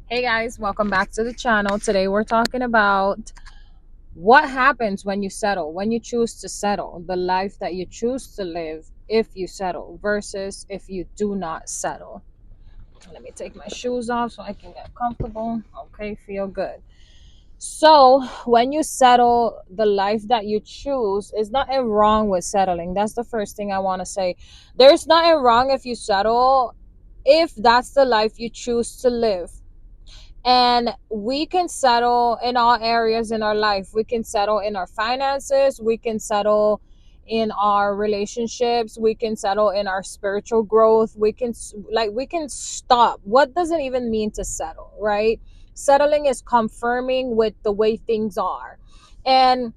Hey guys, welcome back to the channel. Today we're talking about what happens when you settle, when you choose to settle, the life that you choose to live if you settle versus if you do not settle. Let me take my shoes off so I can get comfortable. Okay, feel good. So, when you settle the life that you choose, is nothing wrong with settling. That's the first thing I want to say. There's nothing wrong if you settle if that's the life you choose to live, and we can settle in all areas in our life. We can settle in our finances, we can settle in our relationships, we can settle in our spiritual growth. We can stop. What does it even mean to settle, right? Settling is confirming with the way things are. And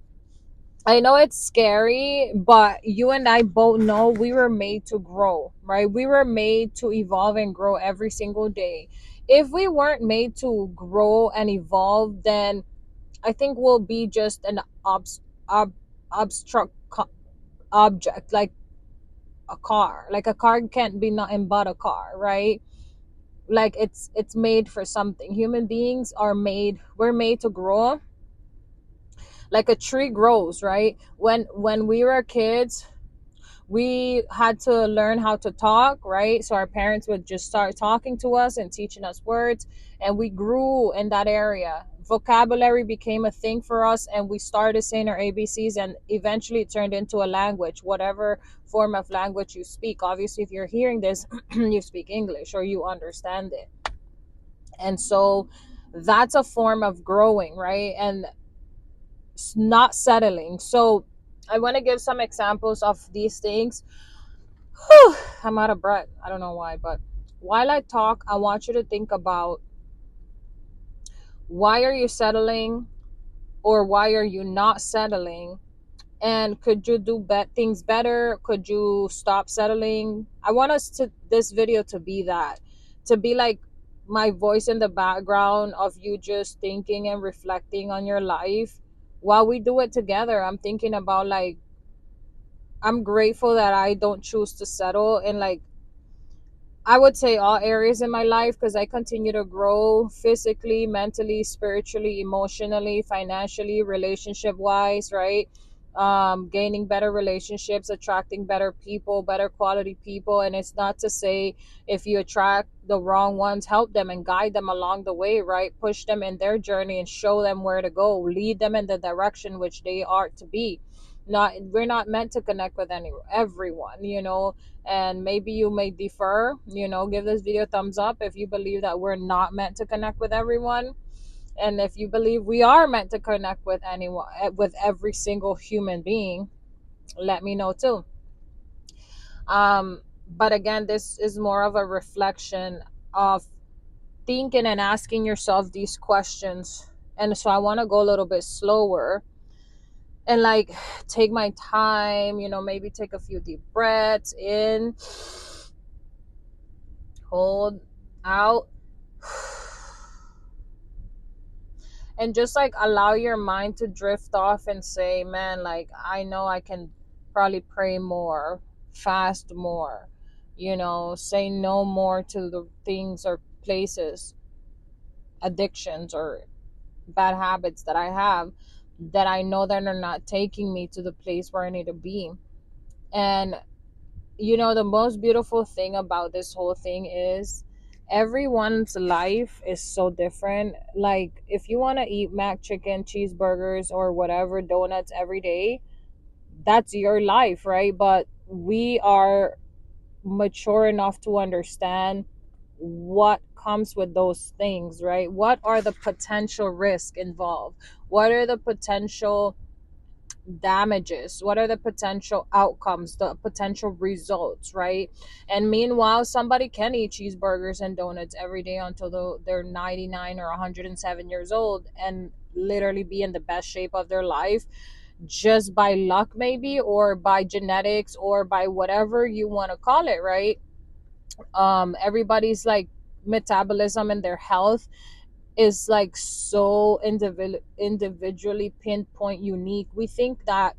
I know it's scary, but you and I both know we were made to grow, right? We were made to evolve and grow every single day. If we weren't made to grow and evolve, then I think we'll be just an ob, abstract object, like a car. Like a car can't be nothing but a car, right? Like it's made for something. Human beings are made. We're made to grow. Like a tree grows, right? When we were kids, we had to learn how to talk, right? So our parents would just start talking to us and teaching us words, and we grew in that area. Vocabulary became a thing for us, and we started saying our ABCs, and eventually it turned into a language, whatever form of language you speak. Obviously, if you're hearing this, you speak English or you understand it. And so that's a form of growing, right? And not settling. So I want to give some examples of these things. Whew, I'm out of breath. I don't know why, but while I talk, I want you to think about, why are you settling, or why are you not settling? And could you do things better? Could you stop settling? I want us to this video to be that, to be like my voice in the background of you just thinking and reflecting on your life while we do it together. I'm thinking about, like, I'm grateful that I don't choose to settle in, like, I would say all areas in my life, because I continue to grow physically, mentally, spiritually, emotionally, financially, relationship wise, right? Gaining better relationships, attracting better people, better quality people. And it's not to say if you attract the wrong ones, help them and guide them along the way, right? Push them in their journey and show them where to go, lead them in the direction which they are to be. Not, we're not meant to connect with everyone, and maybe you may defer. Give this video a thumbs up if you believe that we're not meant to connect with everyone, and if you believe we are meant to connect with anyone, with every single human being, let me know too. But again, this is more of a reflection of thinking and asking yourself these questions. And so I want to go a little bit slower and, like, take my time, maybe take a few deep breaths in, hold out, and just, like, allow your mind to drift off and say, man, like, I know I can probably pray more, fast more, say no more to the things or places, addictions or bad habits that I have, that I know that are not taking me to the place where I need to be. And the most beautiful thing about this whole thing is everyone's life is so different. Like, if you want to eat mac chicken, cheeseburgers, or whatever, donuts every day, that's your life, right? But we are mature enough to understand what comes with those things, right? What are the potential risks involved? What are the potential damages? What are the potential outcomes, the potential results, right? And meanwhile, somebody can eat cheeseburgers and donuts every day until they're 99 or 107 years old, and literally be in the best shape of their life, just by luck maybe, or by genetics, or by whatever you want to call it, right? Everybody's, like, metabolism and their health is, like, so individually pinpoint unique. We think that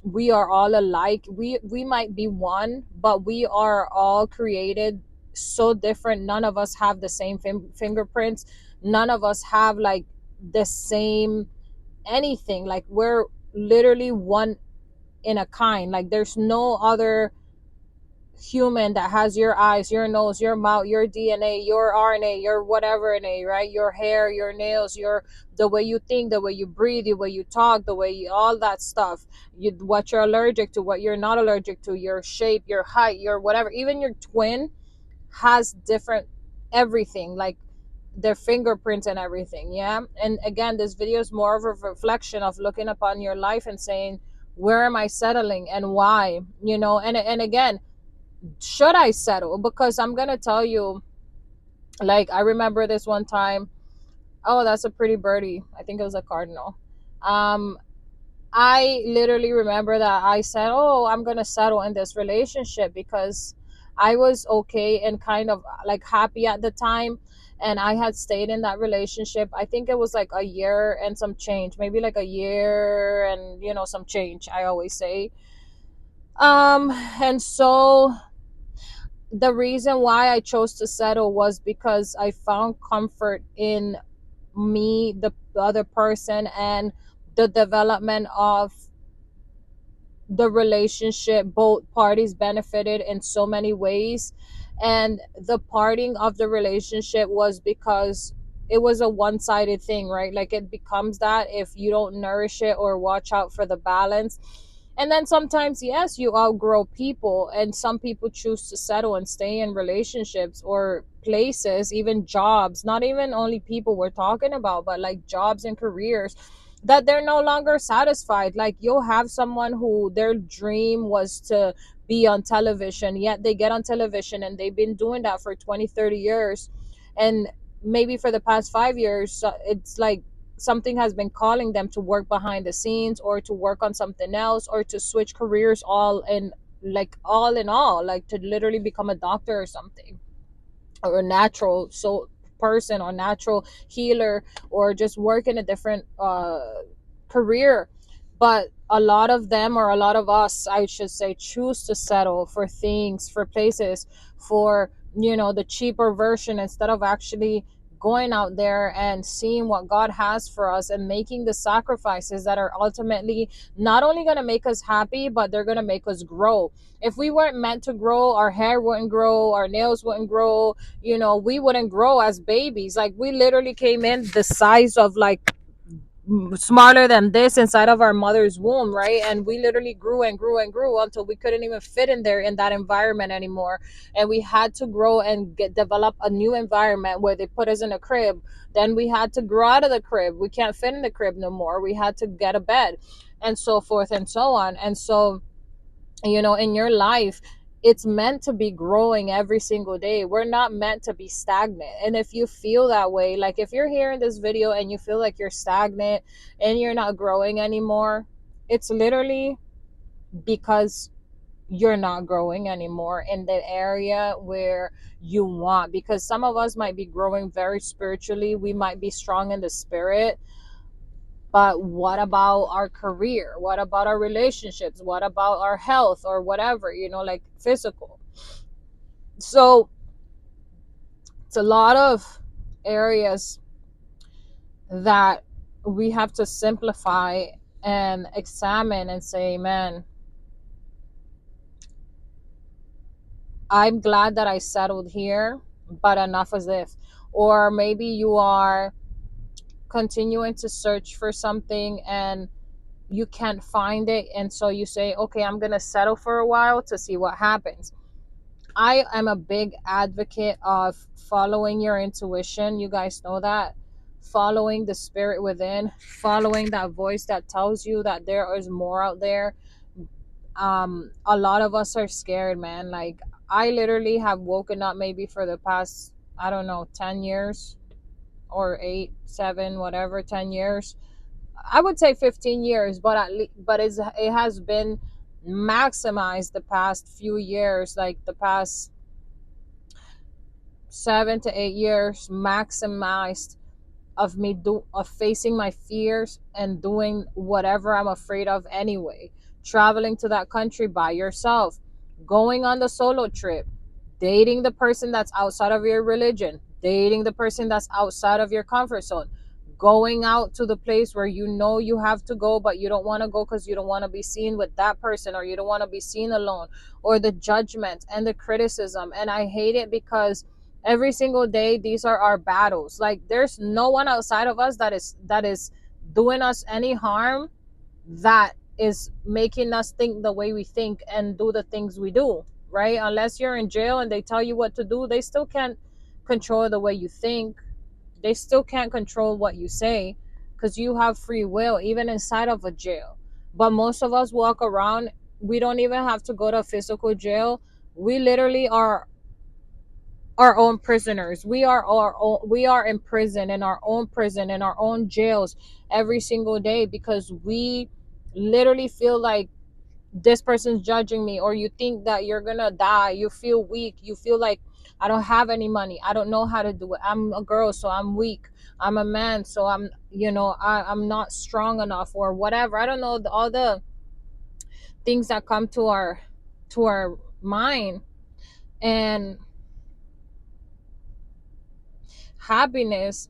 we are all alike. We might be one, but we are all created so different. None of us have the same fingerprints. None of us have like the same anything. Like we're literally one in a kind. Like there's no other human that has your eyes, your nose, your mouth, your DNA, your RNA, your whatever NA, right? Your hair, your nails, your the way you think, the way you breathe, the way you talk, the way you, all that stuff. You what you're allergic to, what you're not allergic to, your shape, your height, your whatever. Even your twin has different everything, like their fingerprints and everything. Yeah. And again, this video is more of a reflection of looking upon your life and saying, where am I settling and why? And again, should I settle? Because I'm gonna tell you, like I remember this one time. Oh, that's a pretty birdie. I think it was a cardinal. Um, I literally remember that I said, "Oh, I'm gonna settle in this relationship," because I was okay and kind of like happy at the time, and I had stayed in that relationship. I think it was like a year and some change, maybe like a year and some change. I always say, and so the reason why I chose to settle was because I found comfort in me, the other person, and the development of the relationship. Both parties benefited in so many ways. And the parting of the relationship was because it was a one-sided thing, right? Like it becomes that if you don't nourish it or watch out for the balance. And then sometimes, yes, you outgrow people, and some people choose to settle and stay in relationships or places, even jobs, not even only people we're talking about, but like jobs and careers that they're no longer satisfied. Like you'll have someone who their dream was to be on television, yet they get on television and they've been doing that for 20, 30 years. And maybe for the past 5 years, it's like something has been calling them to work behind the scenes or to work on something else or to switch careers all in all, like to literally become a doctor or something, or a natural so person or natural healer, or just work in a different career. But a lot of them, or a lot of us I should say, choose to settle for things, for places, for the cheaper version, instead of actually going out there and seeing what God has for us and making the sacrifices that are ultimately not only going to make us happy, but they're going to make us grow. If we weren't meant to grow, our hair wouldn't grow, our nails wouldn't grow, we wouldn't grow as babies. Like we literally came in the size of like smaller than this inside of our mother's womb, right? And we literally grew and grew and grew until we couldn't even fit in there in that environment anymore. And we had to grow and develop a new environment where they put us in a crib. Then we had to grow out of the crib. We can't fit in the crib no more. We had to get a bed, and so forth and so on. And so in your life, it's meant to be growing every single day. We're not meant to be stagnant. And if you feel that way, like if you're hearing this video and you feel like you're stagnant and you're not growing anymore, it's literally because you're not growing anymore in the area where you want. Because some of us might be growing very spiritually, we might be strong in the spirit, but what about our career? What about our relationships? What about our health or whatever, like physical? So it's a lot of areas that we have to simplify and examine and say, man, I'm glad that I settled here, but enough as if. Or maybe you are continuing to search for something and you can't find it, and so you say, okay, I'm gonna settle for a while to see what happens. I am a big advocate of following your intuition. You guys know that. Following the spirit within, following that voice that tells you that there is more out there. A lot of us are scared, man. Like I literally have woken up maybe for the past, I don't know, 10 years or 8, 7, whatever, 10 years. I would say 15 years, but it has been maximized the past few years, like the past 7 to 8 years, maximized of facing my fears and doing whatever I'm afraid of anyway. Traveling to that country by yourself, going on the solo trip, dating the person that's outside of your religion, dating the person that's outside of your comfort zone, going out to the place where you know you have to go, but you don't want to go because you don't want to be seen with that person, or you don't want to be seen alone, or the judgment and the criticism. And I hate it because every single day these are our battles. Like, there's no one outside of us that is doing us any harm, that is making us think the way we think and do the things we do, right? Unless you're in jail and they tell you what to do, they still can't control the way you think. They still can't control what you say, because you have free will even inside of a jail. But most of us walk around, we don't even have to go to physical jail. We literally are our own prisoners. We are in prison, in our own prison, in our own jails every single day, because we literally feel like this person's judging me, or you think that you're gonna die, you feel weak, you feel like I don't have any money, I don't know how to do it, I'm a girl so I'm weak, I'm a man so I'm, I'm not strong enough, or whatever. I don't know, all the things that come to our mind. And happiness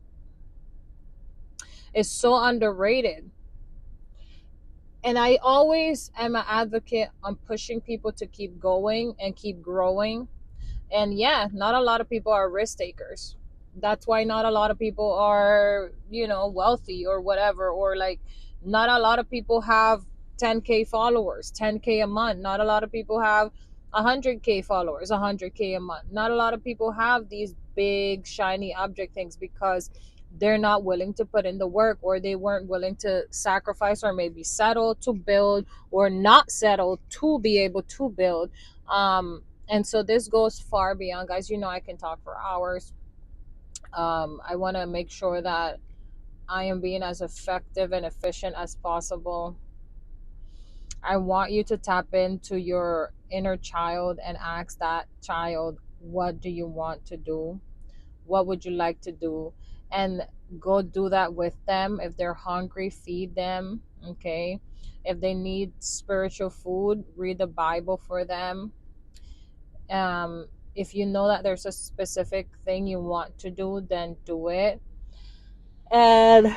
is so underrated. And I always am an advocate on pushing people to keep going and keep growing. And yeah, not a lot of people are risk takers. That's why not a lot of people are, wealthy or whatever, or like, not a lot of people have 10K followers, 10K a month. Not a lot of people have 100K followers, 100K a month. Not a lot of people have these big shiny object things, because they're not willing to put in the work, or they weren't willing to sacrifice, or maybe settle to build, or not settle to be able to build. And so this goes far beyond, guys. I can talk for hours. I want to make sure that I am being as effective and efficient as possible. I want you to tap into your inner child and ask that child, what do you want to do? What would you like to do? And go do that with them. If they're hungry, feed them. Okay. If they need spiritual food, read the Bible for them. If you know that there's a specific thing you want to do, then do it. And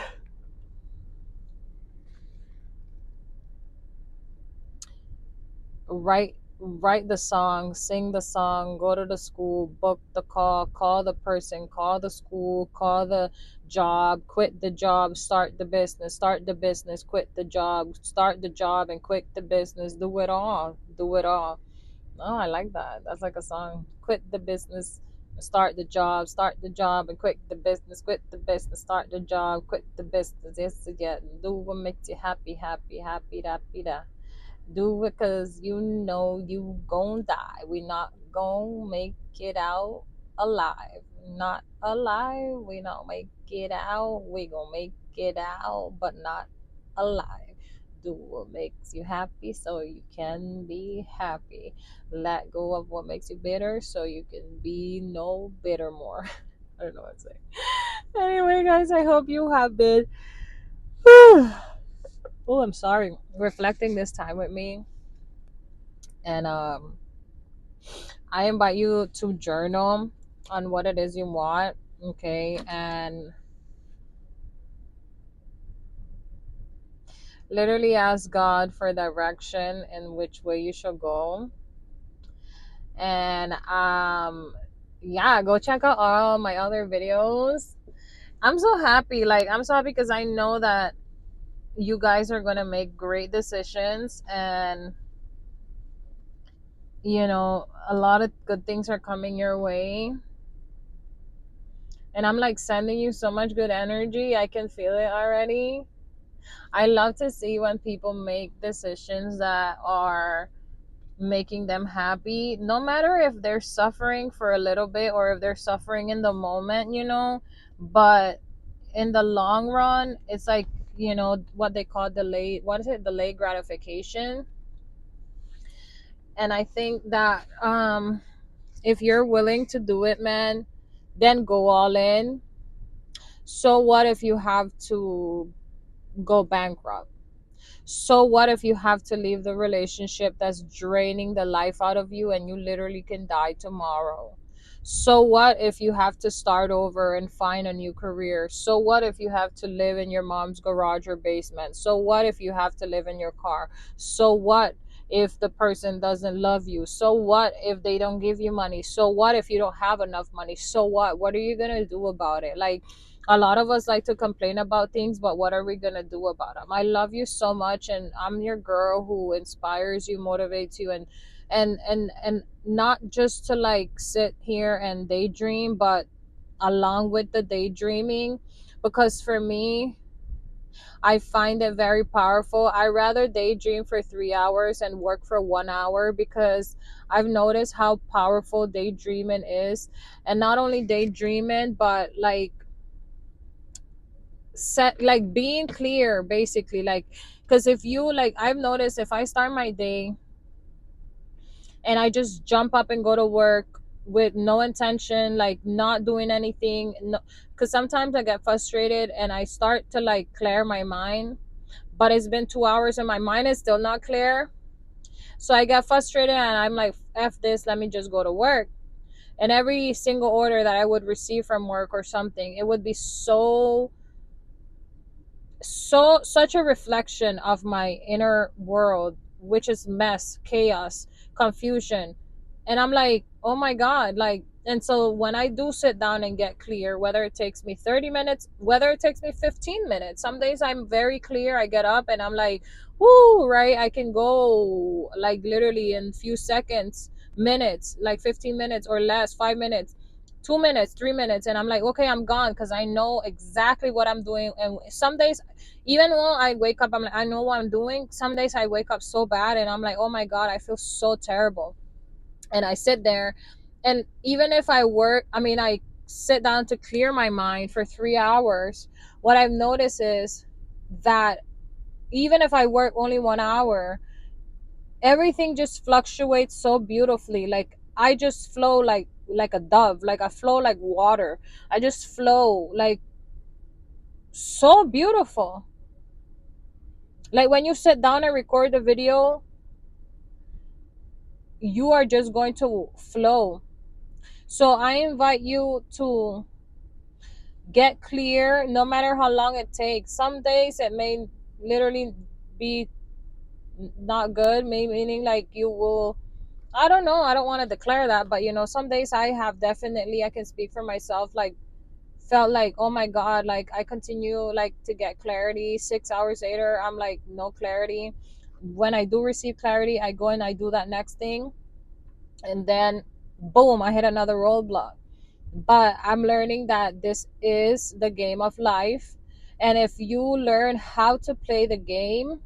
write the song, sing the song, go to the school, book the call the person, call the school, call the job, quit the job, start the business, quit the job, start the job and quit the business. Do it all. Do it all. Oh, I like that. That's like a song. Quit the business, start the job and quit the business, start the job, quit the business. Yes, yeah. Do what makes you happy, happy, happy, happy, da. Do it because you know you gon' die. We not gon' make it out alive. Not alive. We not make it out. We gon' make it out, but not alive. Do what makes you happy so you can be happy. Let go of what makes you bitter so you can be no bitter more. I don't know what to say. Anyway, guys, I hope you have been oh, I'm sorry, reflecting this time with me. And I invite you to journal on what it is you want, okay? And literally ask God for direction in which way you should go. And yeah, go check out all my other videos. I'm so happy. Like, I'm so happy because I know that you guys are going to make great decisions, and a lot of good things are coming your way. And I'm like sending you so much good energy. I can feel it already. I love to see when people make decisions that are making them happy, no matter if they're suffering for a little bit or if they're suffering in the moment. But in the long run, it's like, what they call delayed gratification. And I think that if you're willing to do it, man, then go all in. So what if you have to go bankrupt? So what if you have to leave the relationship that's draining the life out of you and you literally can die tomorrow? So what if you have to start over and find a new career? So what if you have to live in your mom's garage or basement? So what if you have to live in your car? So what if the person doesn't love you? So what if they don't give you money? So what if you don't have enough money? So what are you going to do about it? Like, a lot of us like to complain about things, but what are we going to do about them? I love you so much, and I'm your girl who inspires you, motivates you, and not just to like sit here and daydream, but along with the daydreaming, because for me, I find it very powerful. I rather daydream for 3 hours and work for 1 hour, because I've noticed how powerful daydreaming is. And not only daydreaming, but like set, like being clear basically, like, because if you like, I've noticed if I start my day and I just jump up and go to work with no intention, like not doing anything, no, because sometimes I get frustrated and I start to like clear my mind, but it's been 2 hours and my mind is still not clear. So I get frustrated and I'm like, F this, let me just go to work. And every single order that I would receive from work or something, it would be such a reflection of my inner world, which is mess, chaos, confusion. And I'm like, oh my god, like, and so when I do sit down and get clear, whether it takes me 30 minutes, whether it takes me 15 minutes, some days I'm very clear, I get up and I'm like, whoo, right, I can go like literally in few seconds, minutes, like 15 minutes or less, 5 minutes, 2 minutes, 3 minutes, and I'm like, okay, I'm gone, because I know exactly what I'm doing. And some days, even though I wake up, I'm like, I know what I'm doing. Some days I wake up so bad and I'm like, oh my god, I feel so terrible. And I sit there, and even if I work, I mean, I sit down to clear my mind for 3 hours. What I've noticed is that even if I work only 1 hour, everything just fluctuates so beautifully. Like, I just flow like a dove, like I flow like water. I just flow like so beautiful. Like when you sit down and record the video, you are just going to flow. So I invite you to get clear, no matter how long it takes. Some days it may literally be not good, meaning like you will, I don't know, I don't want to declare that, but some days I have definitely, I can speak for myself, like felt like, oh my god, like I continue like to get clarity. 6 hours later, I'm like, no clarity. When I do receive clarity, I go and I do that next thing, and then boom, I hit another roadblock. But I'm learning that this is the game of life, and if you learn how to play the game,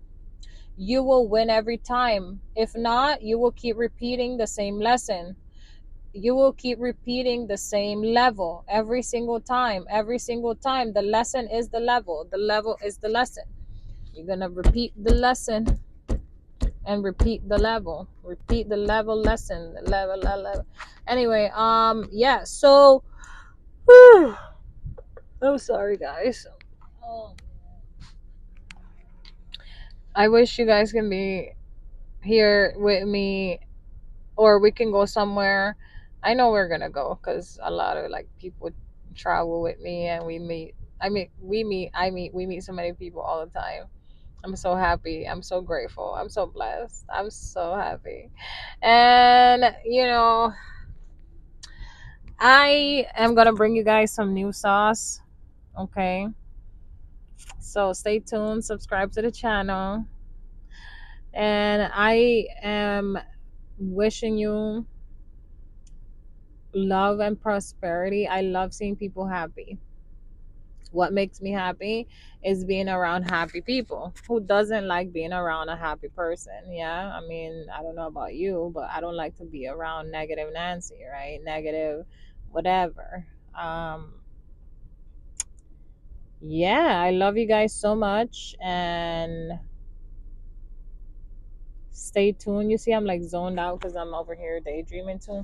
you will win every time. If not, you will keep repeating the same lesson. You will keep repeating the same level every single time. Every single time, the lesson is the level is the lesson. You're gonna repeat the lesson and repeat the level, repeat the level, lesson, the level. Anyway, yeah, so I'm sorry, guys. Oh, I wish you guys can be here with me, or we can go somewhere. I know we're gonna go because a lot of like people travel with me and we meet. We meet so many people all the time. I'm so happy. I'm so grateful. I'm so blessed. I'm so happy. And I am gonna bring you guys some new sauce. Okay. So stay tuned, subscribe to the channel. And I am wishing you love and prosperity. I love seeing people happy. What makes me happy is being around happy people. Who doesn't like being around a happy person? Yeah. I mean, I don't know about you, but I don't like to be around negative Nancy, right? Negative, whatever. Um, yeah, I love you guys so much, and stay tuned. You see, I'm like zoned out because I'm over here daydreaming too,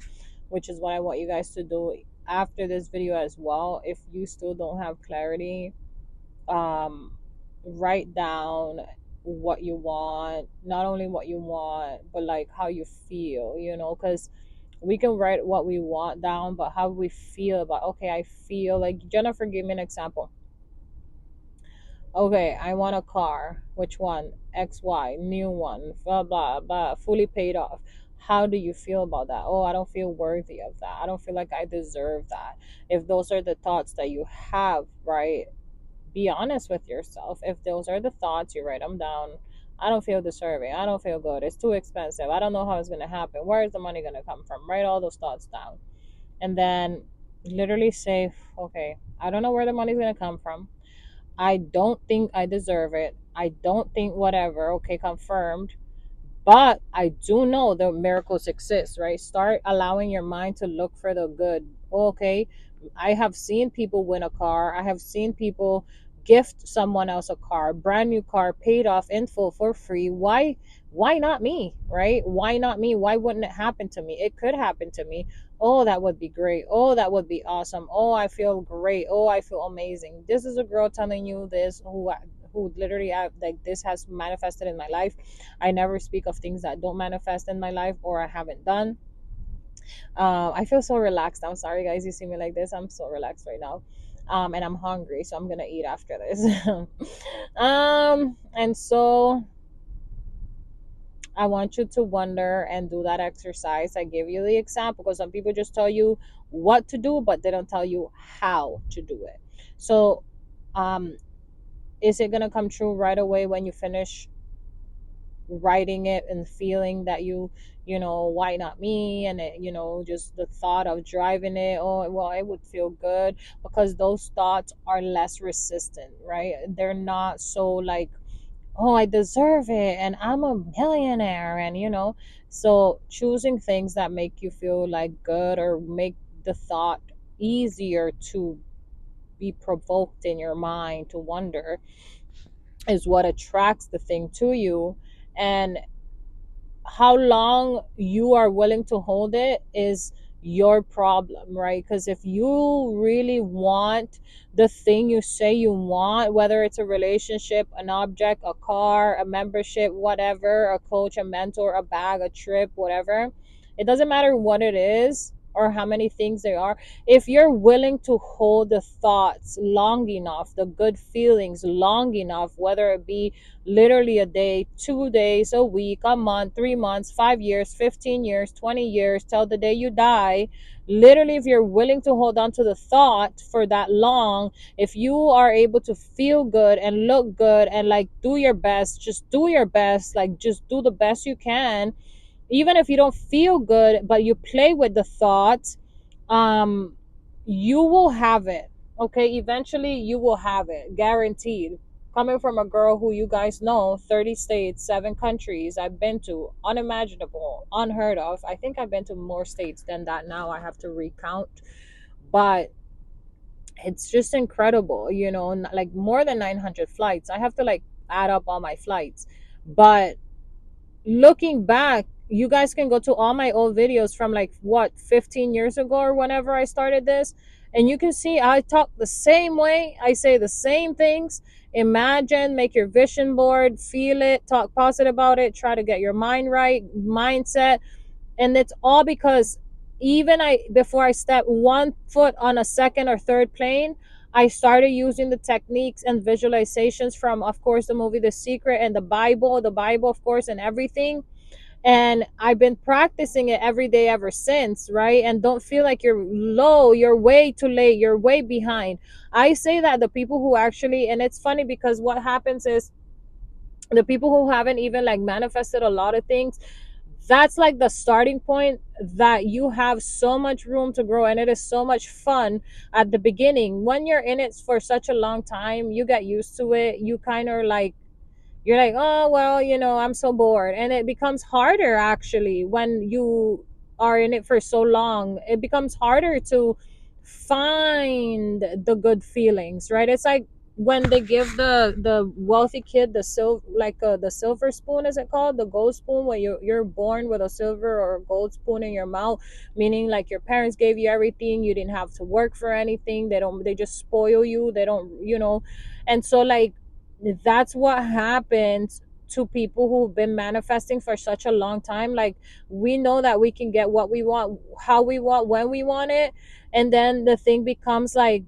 which is what I want you guys to do after this video as well. If you still don't have clarity, um, write down what you want, not only what you want, but like how you feel, because we can write what we want down, but how we feel about, okay, I feel like, Jennifer gave me an example. Okay, I want a car. Which one? XY, new one, blah, blah, blah, fully paid off. How do you feel about that? Oh, I don't feel worthy of that. I don't feel like I deserve that. If those are the thoughts that you have, right? Be honest with yourself. If those are the thoughts, you write them down. I don't feel deserving. I don't feel good. It's too expensive. I don't know how it's going to happen. Where is the money going to come from? Write all those thoughts down. And then literally say, okay, I don't know where the money's going to come from. I don't think I deserve it. I don't think whatever. Okay, confirmed. But I do know the miracles exist, right? Start allowing your mind to look for the good. Okay, I have seen people win a car. I have seen people gift someone else a car, brand new car, paid off in full for free. Why not me, right? Why not me? Why wouldn't it happen to me? It could happen to me. Oh, that would be great. Oh, that would be awesome. Oh, I feel great. Oh, I feel amazing. This is a girl telling you this who literally like this has manifested in my life. I never speak of things that don't manifest in my life or I haven't done. I feel so relaxed. I'm sorry, guys. You see me like this. I'm so relaxed right now. And I'm hungry, so I'm gonna eat after this. And so I want you to wonder and do that exercise. I give you the example because some people just tell you what to do, but they don't tell you how to do it. So, um, is it gonna come true right away when you finish writing it and feeling that why not me, and it, just the thought of driving it, oh well, it would feel good because those thoughts are less resistant, right? They're not so like, oh, I deserve it and I'm a millionaire, and so choosing things that make you feel like good or make the thought easier to be provoked in your mind to wonder is what attracts the thing to you. And how long you are willing to hold it is your problem, right? Because if you really want the thing you say you want, whether it's a relationship, an object, a car, a membership, whatever, a coach, a mentor, a bag, a trip, whatever, it doesn't matter what it is or how many things they are. If you're willing to hold the thoughts long enough, the good feelings long enough, whether it be literally a day, 2 days, a week, a month, 3 months, 5 years, 15 years, 20 years, till the day you die. Literally, if you're willing to hold on to the thought for that long, if you are able to feel good and look good and like do your best, just do your best, like just do the best you can, even if you don't feel good, but you play with the thought, um you will have it. Okay, eventually you will have it, guaranteed. Coming from a girl who, you guys know, 30 states, 7 countries I've been to, unimaginable, unheard of. I think I've been to more states than that now, I have to recount. But it's just incredible, like more than 900 flights. I have to like add up all my flights. But looking back, you guys can go to all my old videos from like what, 15 years ago or whenever I started this, and you can see I talk the same way, I say the same things. Imagine, make your vision board, feel it, talk positive about it, try to get your mind right, mindset. And it's all because even I before I step one foot on a second or third plane, I started using the techniques and visualizations from, of course, the movie The Secret and the Bible, of course, and everything. And I've been practicing it every day ever since, right? And don't feel like you're low, you're way too late, you're way behind. I say that the people who actually, and it's funny because what happens is the people who haven't even like manifested a lot of things, that's like the starting point, that you have so much room to grow, and it is so much fun at the beginning. When you're in it for such a long time, you get used to it. You kind of like, you're like, oh well, I'm so bored. And it becomes harder actually when you are in it for so long. It becomes harder to find the good feelings, right? It's like when they give the wealthy kid the silver, like the silver spoon, is it called the gold spoon, where you're born with a silver or a gold spoon in your mouth, meaning like your parents gave you everything, you didn't have to work for anything, they just spoil you, they don't. And so like that's what happens to people who've been manifesting for such a long time. Like, we know that we can get what we want, how we want, when we want it. And then the thing becomes like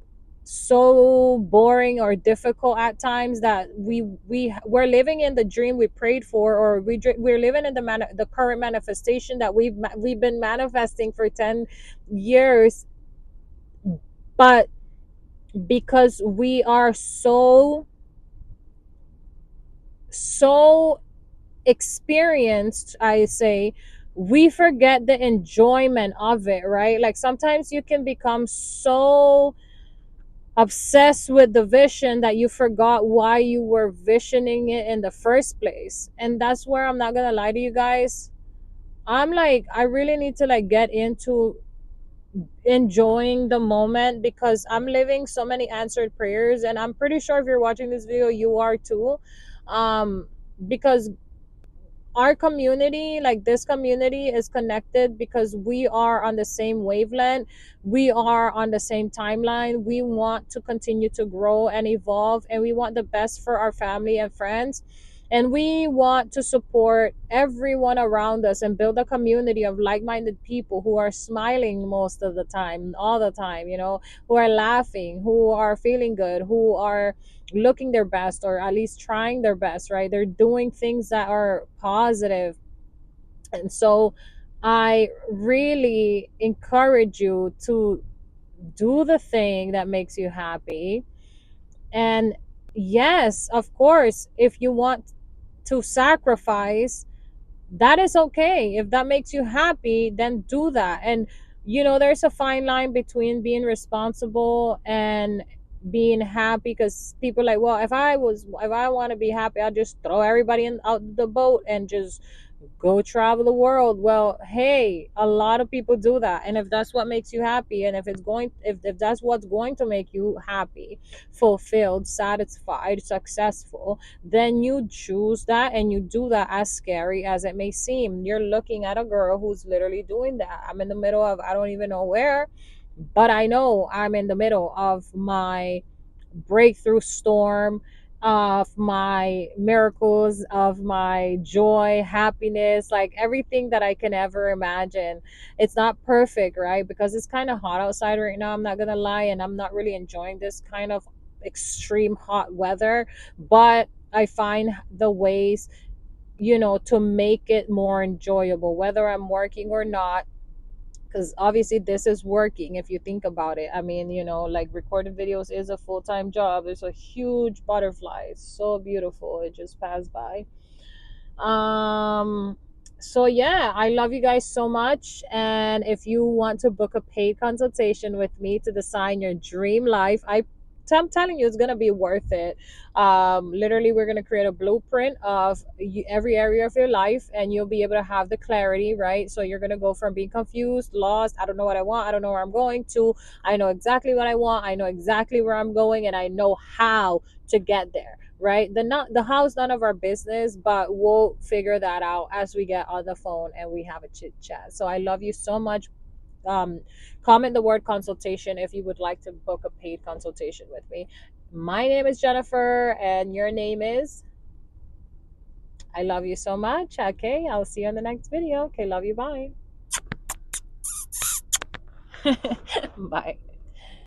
so boring or difficult at times that we're living in the dream we prayed for, or we're living in the current manifestation that we've been manifesting for 10 years. But because we are so experienced, I say, we forget the enjoyment of it, right? Like, sometimes you can become so obsessed with the vision that you forgot why you were visioning it in the first place. And that's where, I'm not gonna lie to you guys, I'm like, I really need to like get into enjoying the moment, because I'm living so many answered prayers, and I'm pretty sure if you're watching this video, you are too. Because our community, like this community, is connected because we are on the same wavelength, we are on the same timeline, we want to continue to grow and evolve, and we want the best for our family and friends, and we want to support everyone around us and build a community of like-minded people who are smiling most of the time, all the time, who are laughing, who are feeling good, who are looking their best, or at least trying their best, right? They're doing things that are positive. And so I really encourage you to do the thing that makes you happy. And yes, of course, if you want to sacrifice, that is okay. If that makes you happy, then do that. And there's a fine line between being responsible and being happy, because people are like, well, if I want to be happy, I'll just throw everybody out the boat and just go travel the world. Well, hey, a lot of people do that. And if that's what makes you happy, and if that's what's going to make you happy, fulfilled, satisfied, successful, then you choose that and you do that, as scary as it may seem. You're looking at a girl who's literally doing that. I'm in the middle of, I don't even know where, but I know I'm in the middle of my breakthrough storm, of my miracles, of my joy, happiness, like everything that I can ever imagine. It's not perfect, right? Because it's kind of hot outside right now, I'm not gonna lie, and I'm not really enjoying this kind of extreme hot weather. But I find the ways, to make it more enjoyable, whether I'm working or not, because obviously this is working if you think about it. I mean, like, recording videos is a full-time job. There's a huge butterfly, it's so beautiful, it just passed by. um so yeah, I love you guys so much, and if you want to book a paid consultation with me to design your dream life, I'm telling you, it's gonna be worth it. Literally, we're gonna create a blueprint of every area of your life, and you'll be able to have the clarity, right? So you're gonna go from being confused, lost, I don't know what I want, I don't know where I'm going, to I know exactly what I want, I know exactly where I'm going, and I know how to get there, right? The how's none of our business, but we'll figure that out as we get on the phone and we have a chit chat. So I love you so much. um Comment the word consultation if you would like to book a paid consultation with me. My name is Jennifer, and your name is. I love you so much. Okay, I'll see you in the next video. Okay, love you, bye. Bye.